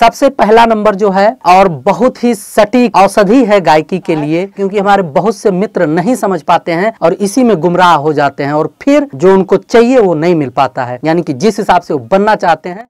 सबसे पहला नंबर जो है और बहुत ही सटीक औषधि है गायकी के लिए, क्योंकि हमारे बहुत से मित्र नहीं समझ पाते हैं और इसी में गुमराह हो जाते हैं और फिर जो उनको चाहिए वो नहीं मिल पाता है, यानी कि जिस हिसाब से वो बनना चाहते हैं।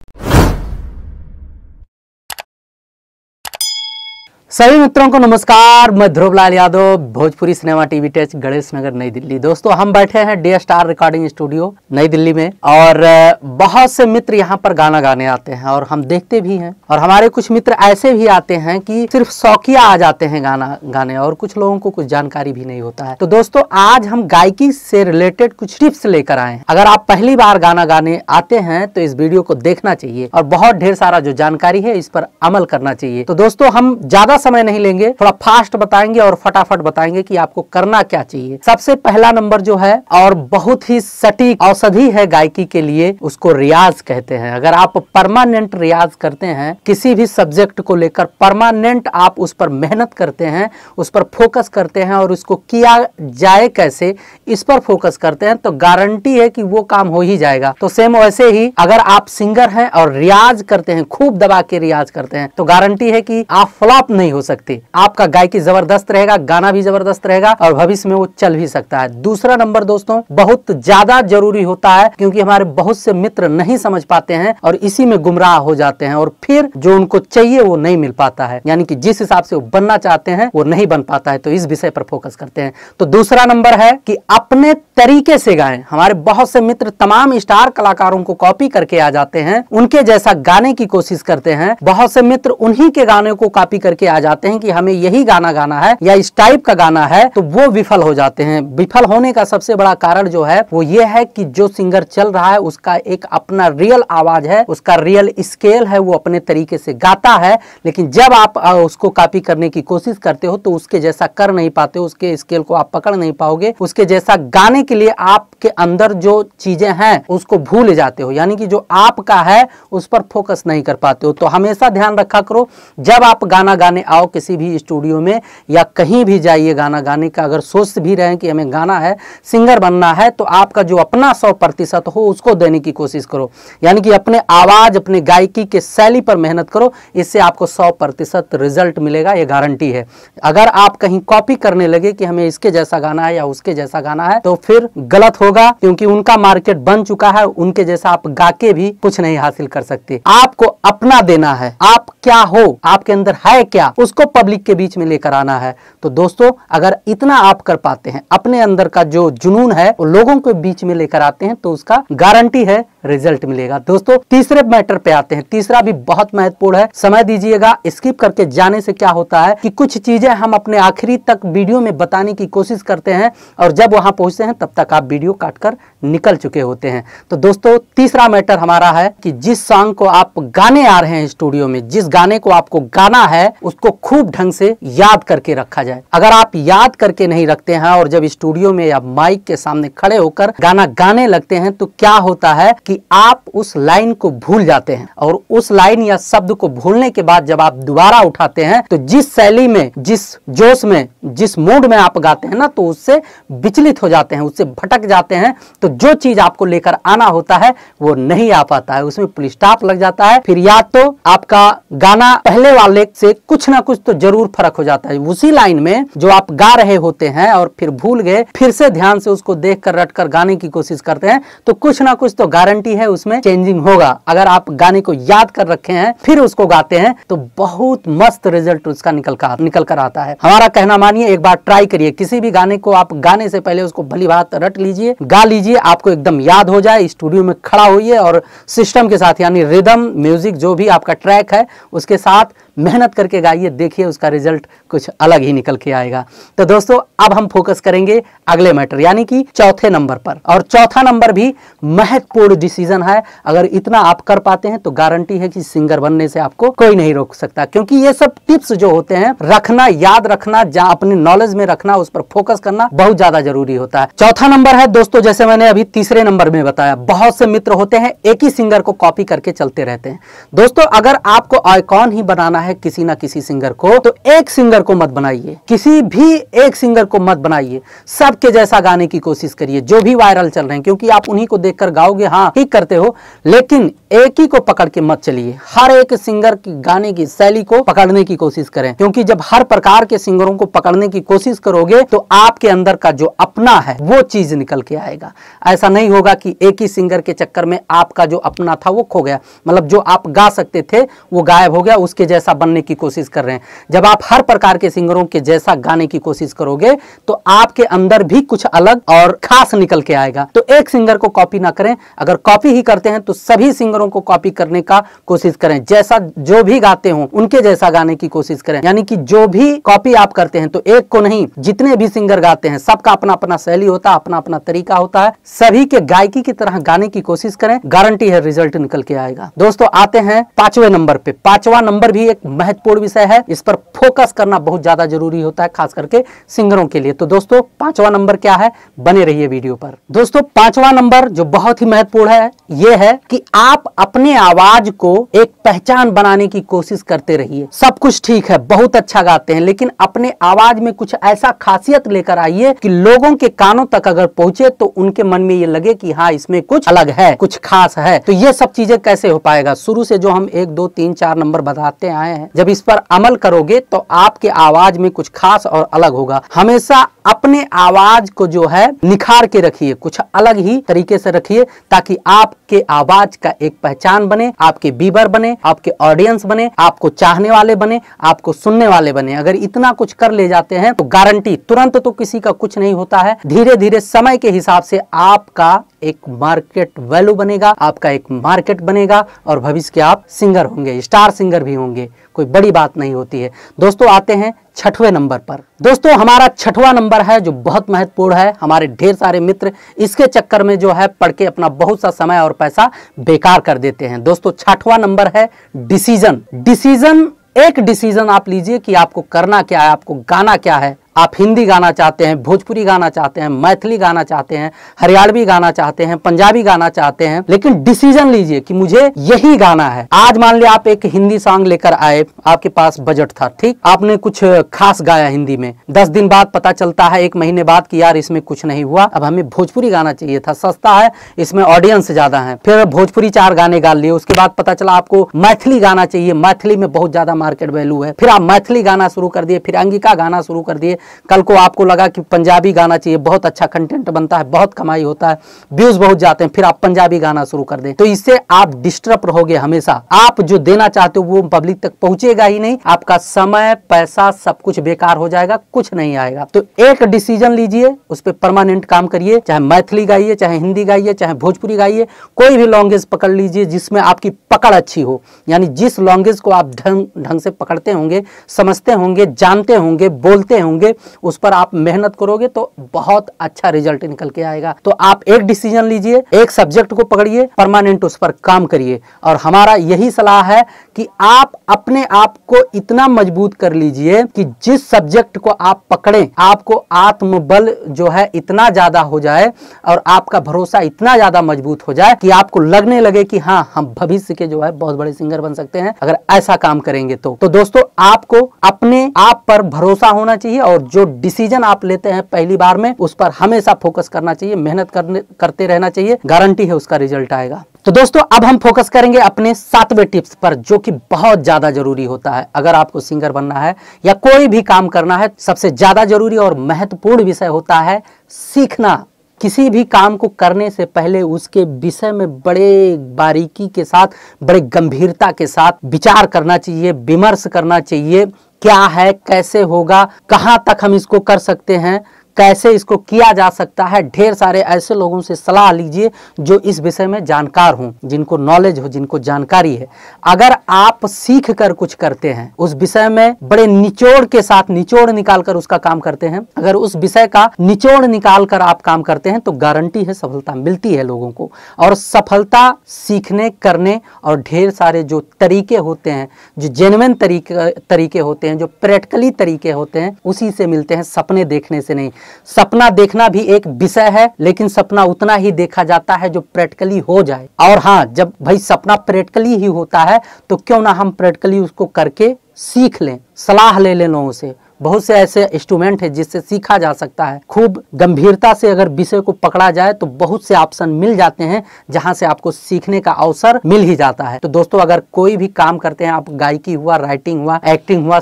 सभी मित्रों को नमस्कार, मैं Dhruvlal Yadav, Bhojpuri cinema TV touch, Ganesh Nagar, Nai Delhi. दोस्तों हम बैठे हैं डे स्टार रिकॉर्डिंग स्टूडियो नई दिल्ली में और बहुत से मित्र यहाँ पर गाना गाने आते हैं और हम देखते भी हैं, और हमारे कुछ मित्र ऐसे भी आते हैं कि सिर्फ शौकिया आ जाते हैं गाना गाने और कुछ लोगों को कुछ जानकारी भी नहीं होता है। तो दोस्तों आज हम गायकी से रिलेटेड कुछ टिप्स लेकर आए हैं। अगर आप पहली बार गाना गाने आते हैं तो इस वीडियो को देखना चाहिए और बहुत ढेर सारा जो जानकारी है इस पर अमल करना चाहिए। तो दोस्तों हम ज्यादा समय नहीं लेंगे, थोड़ा फास्ट बताएंगे और फटाफट बताएंगे कि आपको करना क्या चाहिए। सबसे पहला नंबर जो है और बहुत ही सटीक औषधि है गायकी के लिए, उसको रियाज कहते हैं। अगर आप परमानेंट रियाज करते हैं, किसी भी सब्जेक्ट को लेकर परमानेंट आप उस पर मेहनत करते हैं, उस पर फोकस करते हैं और उसको किया जाए कैसे इस पर फोकस करते हैं, तो गारंटी है कि वो काम हो ही जाएगा। तो सेम वैसे ही अगर आप सिंगर हैं और रियाज करते हैं, खूब दबा के रियाज करते हैं, तो गारंटी है कि आप फ्लॉप नहीं हो सकते। आपका गायकी जबरदस्त रहेगा, गाना भी जबरदस्त रहेगा और भविष्य में वो चल भी सकता है। दूसरा नंबर दोस्तों बहुत ज्यादा जरूरी होता है, क्योंकि हमारे बहुत से मित्र नहीं समझ पाते हैं और इसी में गुमराह हो जाते हैं और फिर जो उनको चाहिए वो नहीं मिल पाता है, यानी कि जिस हिसाब से वो बनना चाहते हैं वो नहीं बन पाता है। तो इस विषय पर फोकस करते हैं। तो दूसरा नंबर है कि अपने तरीके से गाएं। हमारे बहुत से मित्र तमाम स्टार कलाकारों को कॉपी करके आ जाते हैं, उनके जैसा गाने की कोशिश करते हैं। बहुत से मित्र उन्हीं के गाने को कॉपी करके आ जाते हैं कि हमें यही गाना गाना है या इस टाइप का गाना है, तो वो विफल हो जाते हैं। विफल होने का सबसे बड़ा कारण जो है वो ये है कि जो सिंगर चल रहा है उसका एक अपना रियल आवाज है, उसका रियल स्केल है, वो अपने तरीके से गाता है। लेकिन जब आप उसको कॉपी करने की कोशिश करते हो तो उसके जैसा कर नहीं पाते, उसके स्केल को आप पकड़ नहीं पाओगे, उसके जैसा गाने के लिए आपके अंदर जो चीजें हैं उसको भूल जाते हो, यानी कि जो आपका है उस पर फोकस नहीं कर पाते हो। तो हमेशा ध्यान रखा करो, जब आप गाना गाने आओ किसी भी स्टूडियो में या कहीं भी जाइए गाना गाने का, अगर सोच भी रहे हैं कि हमें गाना है, सिंगर बनना है, तो आपका जो अपना 100% हो उसको देने की कोशिश करो, यानी कि अपने आवाज, अपने गायकी के शैली पर मेहनत करो। इससे आपको 100% रिजल्ट मिलेगा, ये गारंटी है। अगर आप कहीं कॉपी करने लगे कि हमें इसके जैसा गाना है या उसके जैसा गाना है, तो फिर गलत होगा, क्योंकि उनका मार्केट बन चुका है, उनके जैसा आप गा के भी कुछ नहीं हासिल कर सकते। आपको अपना देना है, आप क्या हो, आपके अंदर है क्या, उसको पब्लिक के बीच में लेकर आना है। तो दोस्तों अगर इतना आप कर पाते हैं, अपने अंदर का जो जुनून है वो लोगों के बीच में लेकर आते हैं, तो उसका गारंटी है रिजल्ट मिलेगा। दोस्तों तीसरे मैटर पे आते हैं। तीसरा भी बहुत महत्वपूर्ण है, समय दीजिएगा। स्किप करके जाने से क्या होता है कि कुछ चीजें हम अपने आखिरी तक वीडियो में बताने की कोशिश करते हैं और जब वहां पहुंचते हैं तब तक आप वीडियो काटकर निकल चुके होते हैं। तो दोस्तों तीसरा मैटर हमारा है कि जिस सॉन्ग को आप गाने आ रहे हैं स्टूडियो में, जिस गाने को आपको गाना है, उसको खूब ढंग से याद करके रखा जाए। अगर आप याद करके नहीं रखते हैं और जब स्टूडियो में या माइक के सामने खड़े होकर गाना गाने लगते हैं, तो क्या होता है कि आप उस लाइन को भूल जाते हैं और उस लाइन या शब्द को भूलने के बाद जब आप दोबारा उठाते हैं तो जिस शैली में, जिस जोश में, जिस मूड में आप गाते हैं ना, तो उससे विचलित हो जाते हैं, उससे भटक जाते हैं। तो जो चीज आपको लेकर आना होता है वो नहीं आ पाता है, उसमें पुल स्टॉप लग जाता है। फिर या तो आपका गाना पहले वाले से कुछ ना कुछ तो जरूर फर्क हो जाता है, उसी लाइन में जो आप गा रहे होते हैं और फिर भूल गए, फिर से ध्यान से उसको देखकर रटकर गाने की कोशिश करते हैं, तो कुछ ना कुछ तो गारंटी है उसमें चेंजिंग होगा। अगर आप गाने को याद कर रखे हैं फिर उसको गाते हैं तो बहुत मस्त रिजल्ट उसका निकल कर आता है। हमारा कहना मानिए, एक बार ट्राई करिए, किसी भी गाने को आप गाने से पहले उसको भली बात रट लीजिए, गा लीजिए, आपको एकदम याद हो जाए। स्टूडियो में खड़ा होइए और सिस्टम के साथ, यानी रिदम म्यूजिक जो भी आपका ट्रैक है उसके साथ मेहनत करके गाइए, देखिए उसका रिजल्ट कुछ अलग ही निकल के आएगा। तो दोस्तों अब हम फोकस करेंगे अगले मैटर यानी कि चौथे नंबर पर, और चौथा नंबर भी महत्वपूर्ण डिसीजन है। अगर इतना आप कर पाते हैं तो गारंटी है कि सिंगर बनने से आपको कोई नहीं रोक सकता, क्योंकि ये सब टिप्स जो होते हैं रखना, याद रखना, जहां अपने नॉलेज में रखना, उस पर फोकस करना बहुत ज्यादा जरूरी होता है। चौथा नंबर है दोस्तों, जैसे मैंने अभी तीसरे नंबर में बताया, बहुत से मित्र होते हैं एक ही सिंगर को कॉपी करके चलते रहते हैं। दोस्तों अगर आपको आइकॉन ही बनाना है किसी ना किसी सिंगर को, तो एक सिंगर को मत बनाइए, किसी भी एक सिंगर को मत बनाइए, सबके जैसा गाने की कोशिश करिए जो भी वायरल चल रहे हैं, क्योंकि आप उन्हीं को देखकर गाओगे, हाँ ठीक करते हो, लेकिन एक ही को पकड़ के मत चलिए। हर एक सिंगर की गाने की शैली को पकड़ने की कोशिश करें, क्योंकि जब हर प्रकार के सिंगरों को पकड़ने की कोशिश करोगे तो आपके अंदर का जो अपना है वो चीज निकल के आएगा। ऐसा नहीं होगा कि एक ही सिंगर के चक्कर में आपका जो अपना था वो खो गया, मतलब जो आप गा सकते थे वो गायब हो गया, उसके जैसा बनने की कोशिश कर रहे हैं। जब आप हर प्रकार के सिंगरों के जैसा गाने की कोशिश करोगे तो आपके अंदर भी कुछ अलग और खास निकल के आएगा। तो एक सिंगर को कॉपी ना करें, अगर कॉपी ही करते हैं तो सभी सिंगरों को कॉपी करने का कोशिश करें, जैसा जो भी गाते हो उनके जैसा गाने की कोशिश करें। यानी कि जो भी कॉपी आप करते हैं तो एक को नहीं, जितने भी सिंगर गाते हैं सबका अपना अपना शैली होता है, अपना अपना तरीका होता है, सभी के गायकी की तरह गाने की कोशिश करें, गारंटी है रिजल्ट निकल के आएगा। दोस्तों आते हैं 5वें नंबर पे। 5वां नंबर भी एक महत्वपूर्ण विषय है, इस पर फोकस करना बहुत ज्यादा जरूरी होता है, खास करके सिंगरों के लिए। तो दोस्तों 5वां नंबर क्या है, बने रहिए वीडियो पर। दोस्तों 5वां नंबर जो बहुत ही महत्वपूर्ण है यह है कि आप अपने आवाज को एक पहचान बनाने की कोशिश करते रहिए। सब कुछ ठीक है, बहुत अच्छा गाते हैं, लेकिन अपने आवाज में कुछ ऐसा खासियत लेकर आइए कि लोगों के कानों तक अगर पहुंचे तो उनके मन में ये लगे कि हाँ इसमें कुछ अलग है, कुछ खास है। तो ये सब चीजें कैसे हो पाएगा, शुरू से जो हम 1 2 3 4 नंबर बताते आए हैं, जब इस पर अमल करोगे तो आपके आवाज में कुछ खास और अलग होगा। हमेशा अपने आवाज को जो है निखार के रखिए, कुछ अलग ही तरीके से रखिए, ताकि आपके आवाज का एक पहचान बने, आपके व्यूअर बने, आपके ऑडियंस बने, आपको चाहने वाले बने, आपको सुनने वाले बने। अगर इतना कुछ कर ले जाते हैं तो गारंटी, तुरंत तो किसी का कुछ नहीं होता है, धीरे धीरे समय के हिसाब से आपका एक मार्केट वैल्यू बनेगा, आपका एक मार्केट बनेगा और भविष्य के आप सिंगर होंगे, स्टार सिंगर भी होंगे, कोई बड़ी बात नहीं होती है। दोस्तों आते हैं 6वें नंबर पर। दोस्तों हमारा 6वां नंबर है जो बहुत महत्वपूर्ण है। हमारे ढेर सारे मित्र इसके चक्कर में जो है पढ़ के अपना बहुत सा समय और पैसा बेकार कर देते हैं। दोस्तों 6वां नंबर है डिसीजन। डिसीजन, एक डिसीजन आप लीजिए कि आपको करना क्या है, आपको गाना क्या है। आप हिंदी गाना चाहते हैं, भोजपुरी गाना चाहते हैं, मैथिली गाना चाहते हैं, हरियाणवी गाना चाहते हैं, पंजाबी गाना चाहते हैं, लेकिन डिसीजन लीजिए कि मुझे यही गाना है। आज मान लिया आप एक हिंदी सॉन्ग लेकर आए, आपके पास बजट था, ठीक, आपने कुछ खास गाया हिंदी में, 10 दिन बाद पता चलता है, 1 महीने बाद कि यार इसमें कुछ नहीं हुआ, अब हमें भोजपुरी गाना चाहिए था, सस्ता है, इसमें ऑडियंस ज्यादा है। फिर भोजपुरी 4 गाने गा लिए, उसके बाद पता चला आपको मैथिली गाना चाहिए, मैथिली में बहुत ज्यादा मार्केट वैल्यू है, फिर आप मैथिली गाना शुरू कर दिए, फिर अंगिका गाना शुरू कर दिए। कल को आपको लगा कि पंजाबी गाना चाहिए, बहुत अच्छा कंटेंट बनता है, बहुत कमाई होता है, व्यूज बहुत जाते हैं, फिर आप पंजाबी गाना शुरू कर दें, तो इससे आप डिस्टर्ब रहोगे। हमेशा आप जो देना चाहते हो वो पब्लिक तक पहुंचेगा ही नहीं, आपका समय पैसा सब कुछ बेकार हो जाएगा, कुछ नहीं आएगा। तो एक डिसीजन लीजिए, उस पर परमानेंट काम करिए, चाहे मैथिली गाइए, चाहे हिंदी गाइए, चाहे भोजपुरी गाइए, कोई भी लैंग्वेज पकड़ लीजिए जिसमें आपकी पकड़ अच्छी हो। यानी जिस लैंग्वेज को आप ढंग से पकड़ते होंगे, समझते होंगे, जानते होंगे, बोलते होंगे, उस पर आप मेहनत करोगे तो बहुत अच्छा रिजल्ट निकल के आएगा। तो आप एक डिसीजन लीजिए, एक सब्जेक्ट को पकड़िए, परमानेंट उस पर काम करिए। और हमारा यही सलाह है कि आप अपने आप को इतना मजबूत कर लीजिए कि जिस सब्जेक्ट को आप पकड़ें, आपको आत्मबल जो है इतना ज्यादा हो जाए और आपका भरोसा इतना ज्यादा मजबूत हो जाए कि आपको लगने लगे कि हाँ हम भविष्य के जो है बहुत बड़े सिंगर बन सकते हैं अगर ऐसा काम करेंगे। तो दोस्तों आपको अपने आप पर भरोसा होना चाहिए और जो डिसीजन आप लेते हैं पहली बार में उस पर हमेशा फोकस करना चाहिए, मेहनत करते रहना चाहिए, गारंटी है उसका रिजल्ट आएगा। तो दोस्तों अब हम फोकस करेंगे अपने 7वें टिप्स पर, जो कि बहुत ज्यादा जरूरी होता है। अगर आपको सिंगर बनना है या कोई भी काम करना है, सबसे ज्यादा जरूरी और महत्वपूर्ण विषय होता है सीखना। किसी भी काम को करने से पहले उसके विषय में बड़े बारीकी के साथ, बड़े गंभीरता के साथ विचार करना चाहिए, विमर्श करना चाहिए। क्या है, कैसे होगा, कहां तक हम इसको कर सकते हैं, कैसे इसको किया जा सकता है। ढेर सारे ऐसे लोगों से सलाह लीजिए जो इस विषय में जानकार हों, जिनको नॉलेज हो, जिनको जानकारी है। अगर आप सीख कर कुछ करते हैं, उस विषय में बड़े निचोड़ के साथ निचोड़ निकाल कर उसका काम करते हैं, अगर उस विषय का निचोड़ निकाल कर आप काम करते हैं तो गारंटी है सफलता मिलती है लोगों को। और सफलता सीखने, करने और ढेर सारे जो तरीके होते हैं, जो जेन्युइन तरीके होते हैं, जो प्रैक्टिकली तरीके होते हैं, उसी से मिलते हैं, सपने देखने से नहीं। सपना देखना भी एक विषय है, लेकिन सपना उतना ही देखा जाता है जो प्रैक्टिकली हो जाए। और हाँ, जब भाई सपना प्रैक्टिकली ही होता है तो क्यों ना हम प्रैक्टिकली उसको करके सीख लें, सलाह ले लें लोगों से, बहुत से ऐसे इंस्ट्रूमेंट है जिससे सीखा जा सकता है। खूब गंभीरता से अगर विषय को पकड़ा जाए तो बहुत से ऑप्शन मिल जाते हैं जहां से आपको सीखने का अवसर मिल ही जाता है। तो दोस्तों, अगर कोई भी काम करते हैं आप, गायकी हुआ, राइटिंग हुआ, एक्टिंग हुआ,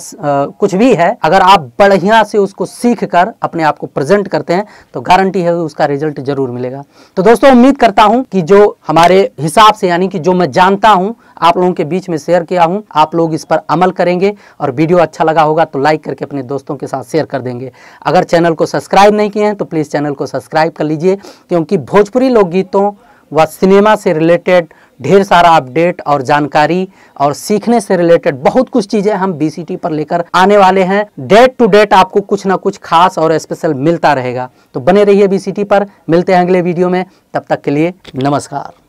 कुछ भी है, अगर आप बढ़िया से उसको सीख कर अपने आप को प्रेजेंट करते हैं तो गारंटी है उसका रिजल्ट जरूर मिलेगा। तो दोस्तों, उम्मीद करता हूं कि जो हमारे हिसाब से, यानी कि जो मैं जानता हूं, आप लोगों के बीच में शेयर किया हूं, आप लोग इस पर अमल करेंगे और वीडियो अच्छा लगा होगा तो लाइक करके अपने दोस्तों के साथ शेयर कर देंगे। अगर चैनल को सब्सक्राइब नहीं किए हैं तो प्लीज़ चैनल को सब्सक्राइब कर लीजिए, क्योंकि भोजपुरी लोकगीतों व सिनेमा से रिलेटेड ढेर सारा अपडेट और जानकारी और सीखने से रिलेटेड बहुत कुछ चीज़ें हम BCT पर लेकर आने वाले हैं। डेट टू डेट आपको कुछ ना कुछ खास और स्पेशल मिलता रहेगा। तो बने रहिए BCT पर। मिलते हैं अगले वीडियो में, तब तक के लिए नमस्कार।